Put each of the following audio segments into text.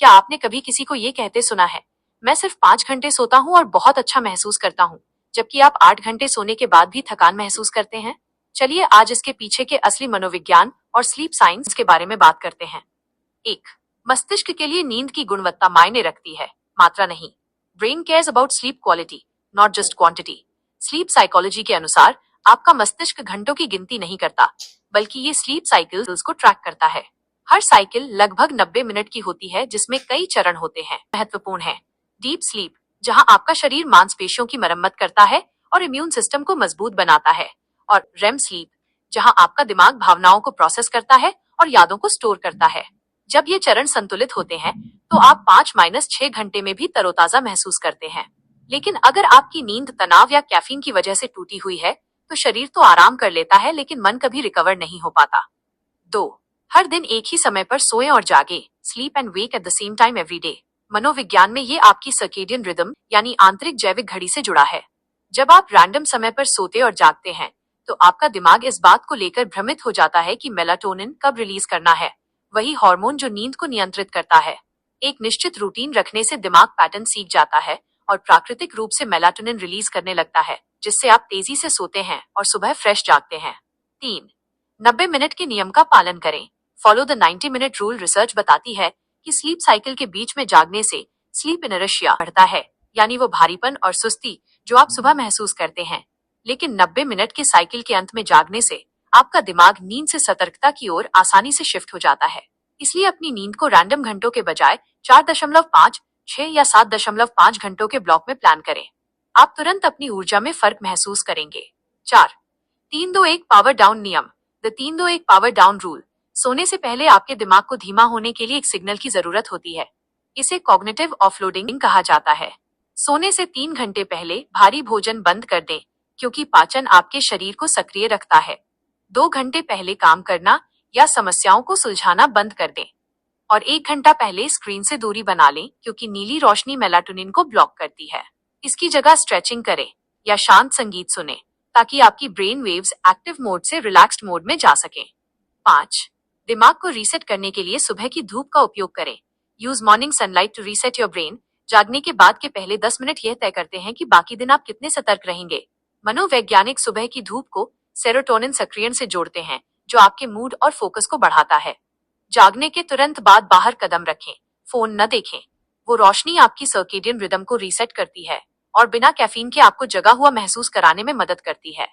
क्या आपने कभी किसी को ये कहते सुना है, मैं सिर्फ 5 घंटे सोता हूँ और बहुत अच्छा महसूस करता हूँ, जबकि आप 8 घंटे सोने के बाद भी थकान महसूस करते हैं? चलिए आज इसके पीछे के असली मनोविज्ञान और स्लीप साइंस के बारे में बात करते हैं। एक, मस्तिष्क के लिए नींद की गुणवत्ता मायने रखती है, मात्रा नहीं। Brain cares about sleep quality, not just quantity. Sleep psychology के अनुसार आपका मस्तिष्क घंटों की गिनती नहीं करता, बल्कि ये स्लीप साइकिल्स को ट्रैक करता है। हर साइकिल लगभग 90 मिनट की होती है, जिसमें कई चरण होते हैं। महत्वपूर्ण है डीप स्लीप, जहां आपका शरीर मांसपेशियों की मरम्मत करता है और इम्यून सिस्टम को मजबूत बनाता है। और रेम स्लीप, जहां आपका दिमाग भावनाओं को प्रोसेस करता है और यादों को स्टोर करता है। जब ये चरण संतुलित होते हैं तो आप 5-6 घंटे में भी तरोताजा महसूस करते हैं। लेकिन अगर आपकी नींद तनाव या कैफीन की वजह से टूटी हुई है तो शरीर तो आराम कर लेता है, लेकिन मन कभी रिकवर नहीं हो पाता। 2, हर दिन एक ही समय पर सोएं और जागे। Sleep and wake at the same time every day. मनोविज्ञान में ये आपकी सर्केडियन रिदम यानी आंतरिक जैविक घड़ी से जुड़ा है। जब आप रैंडम समय पर सोते और जागते हैं तो आपका दिमाग इस बात को लेकर भ्रमित हो जाता है कि मेलाटोनिन कब रिलीज करना है, वही हार्मोन जो नींद को नियंत्रित करता है। एक निश्चित रूटीन रखने से दिमाग पैटर्न सीख जाता है और प्राकृतिक रूप से मेलाटोनिन रिलीज करने लगता है, जिससे आप तेजी से सोते हैं और सुबह फ्रेश जागते हैं। 3, 90 मिनट के नियम का पालन करें। Follow the 90 minute rule. Research बताती है कि स्लीप साइकिल के बीच में जागने से स्लीप इनर्शिया बढ़ता है, यानी वो भारीपन और सुस्ती जो आप सुबह महसूस करते हैं। लेकिन 90 मिनट के साइकिल के अंत में जागने से आपका दिमाग नींद से सतर्कता की ओर आसानी से शिफ्ट हो जाता है। इसलिए अपनी नींद को रैंडम घंटों के बजाय 4.5, 6 या 7.5 घंटों के ब्लॉक में प्लान करें। आप तुरंत अपनी ऊर्जा में फर्क महसूस करेंगे। 4, 3-2-1 पावर डाउन नियम। The 3-2-1 power down rule. सोने से पहले आपके दिमाग को धीमा होने के लिए एक सिग्नल की जरूरत होती है। इसे कॉग्निटिव ऑफलोडिंग कहा जाता है। सोने से 3 घंटे पहले भारी भोजन बंद कर दें, क्योंकि पाचन आपके शरीर को सक्रिय रखता है। 2 घंटे पहले काम करना या समस्याओं को सुलझाना बंद कर दें। और 1 घंटा पहले स्क्रीन से दूरी बना लें, क्योंकि नीली रोशनी मेलाटोनिन को ब्लॉक करती है। इसकी जगह स्ट्रेचिंग करें या शांत संगीत सुने, ताकि आपकी ब्रेन वेव्स एक्टिव मोड से रिलैक्स्ड मोड में जा सकें। 5, दिमाग को रीसेट करने के लिए सुबह की धूप का उपयोग करें। Use morning sunlight to reset your brain. जागने के बाद के पहले 10 मिनट यह तय करते हैं कि बाकी दिन आप कितने सतर्क रहेंगे। मनोवैज्ञानिक सुबह की धूप को सेरोटोनिन सक्रियण से जोड़ते हैं, जो आपके मूड और फोकस को बढ़ाता है। जागने के तुरंत बाद बाहर कदम रखें, फोन न देखें। वो रोशनी आपकी सर्केडियन रिदम को रीसेट करती है और बिना कैफीन के आपको जगा हुआ महसूस कराने में मदद करती है।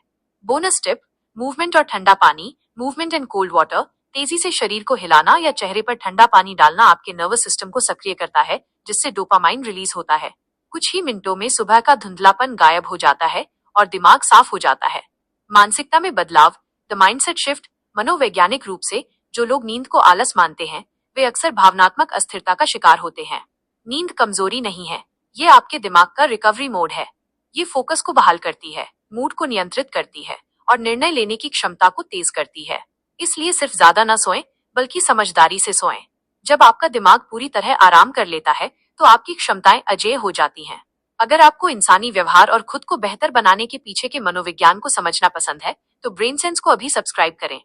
बोनस टिप, मूवमेंट और ठंडा पानी। Movement and cold water. तेजी से शरीर को हिलाना या चेहरे पर ठंडा पानी डालना आपके नर्वस सिस्टम को सक्रिय करता है, जिससे डोपामाइन रिलीज होता है। कुछ ही मिनटों में सुबह का धुंधलापन गायब हो जाता है और दिमाग साफ हो जाता है। मानसिकता में बदलाव, द माइंडसेट शिफ्ट। मनोवैज्ञानिक रूप से जो लोग नींद को आलस मानते हैं वे अक्सर भावनात्मक अस्थिरता का शिकार होते हैं। नींद कमजोरी नहीं है, ये आपके दिमाग का रिकवरी मोड है। ये फोकस को बहाल करती है, मूड को नियंत्रित करती है और निर्णय लेने की क्षमता को तेज करती है। इसलिए सिर्फ ज्यादा न सोएं, बल्कि समझदारी से सोएं। जब आपका दिमाग पूरी तरह आराम कर लेता है तो आपकी क्षमताएं अजेय हो जाती हैं। अगर आपको इंसानी व्यवहार और खुद को बेहतर बनाने के पीछे के मनोविज्ञान को समझना पसंद है तो ब्रेन सेंस को अभी सब्सक्राइब करें।